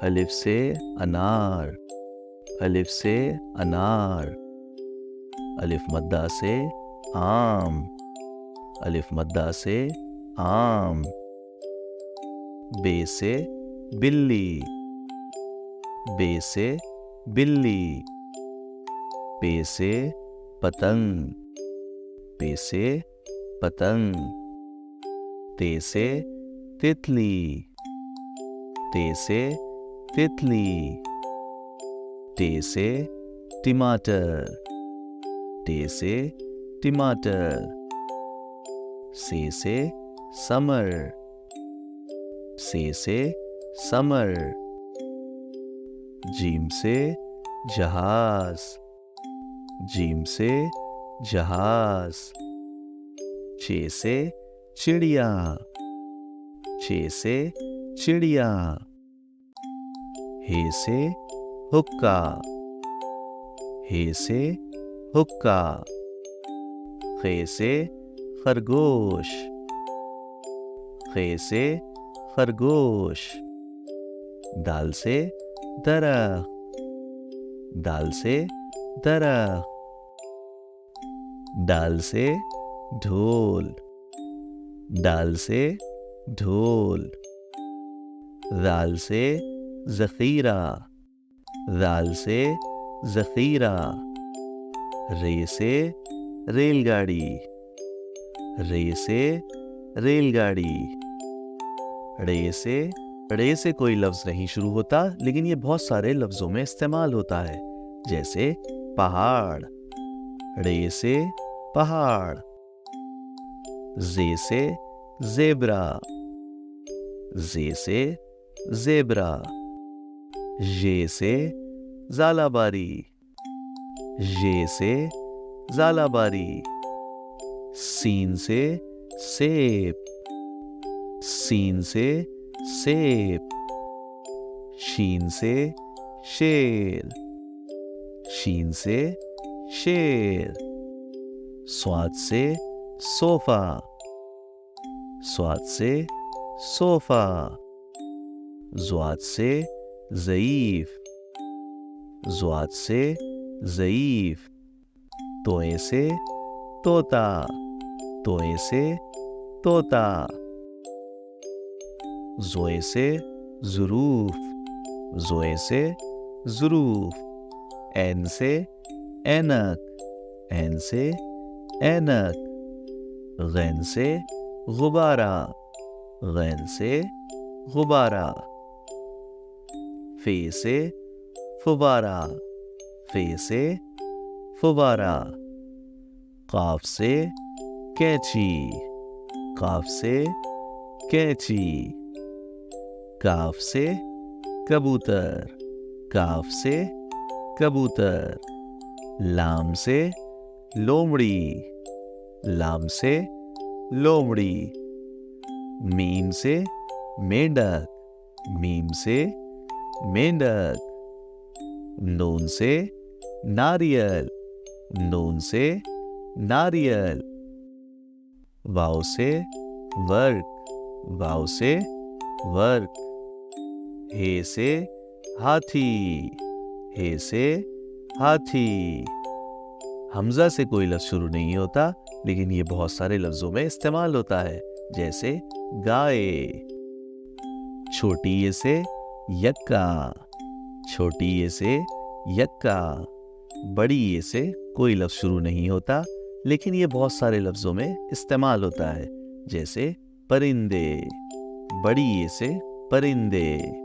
अलिफ से अनार, अलिफ से अनार। अलिफ मद्दा से आम, अलिफ मद्दा से आम। बे से बिल्ली, बे से बिल्ली। पे से पतंग, पे से पतंग। ते से तितली, ते से तितली। टे से टमाटर, टे से टमाटर। से समर, से समर। जीम से जहाज, जीम से जहाज। चे से चिड़िया, चे से चिड़िया। हे से हुक्का, हे से हुक्का। खे से खरगोश, खे से खरगोश। दाल से दरख्त, दाल से दरख्त। दाल से ढोल, दाल से ढोल। दाल से ज़ख़ीरा, दाल से ज़ख़ीरा। रे से रेलगाड़ी, रे से रेलगाड़ी। रे से कोई लफ्ज नहीं शुरू होता, लेकिन ये बहुत सारे लफ्जों में इस्तेमाल होता है, जैसे पहाड़। रे से पहाड़। जे से ज़ेब्रा, जे से ज़ेब्रा। जे से ज़ालाबारी, जे से ज़ालाबारी। सीन से सेब, सीन से सेब। शीन से शेर, शीन से शेर। स्वाद से सोफा, स्वाद से सोफा। ज़्वाद से ज़ईफ, ज़्वाद से ज़ईफ। तोए से तोता, तोए से तोता। ज़ोए से ज़ुरूफ, ज़ोए से ज़ुरूफ। ऐन से ऐनक, ऐन से ऐनक। गैन से गुब्बारा, गैन से गुब्बारा। फे से फुबारा, फे से फुबारा। काफ से कैची, काफ से कैची। काफ से कबूतर, काफ से कबूतर। लाम से लोमड़ी, लाम से लोमड़ी। मीम से मेंढक, मीम से मेंढक। नून से नारियल, नून से नारियल। वाव से वर्क, वाव से वर्क। हे से हाथी, हे से हाथी। हमजा से कोई लफ्ज शुरू नहीं होता, लेकिन ये बहुत सारे लफ्जों में इस्तेमाल होता है, जैसे गाय। छोटी ये से यक्का, छोटी ये से यक्का। बड़ी ये से कोई लफ्ज शुरू नहीं होता, लेकिन ये बहुत सारे लफ्जों में इस्तेमाल होता है, जैसे परिंदे। बड़ी ये से परिंदे।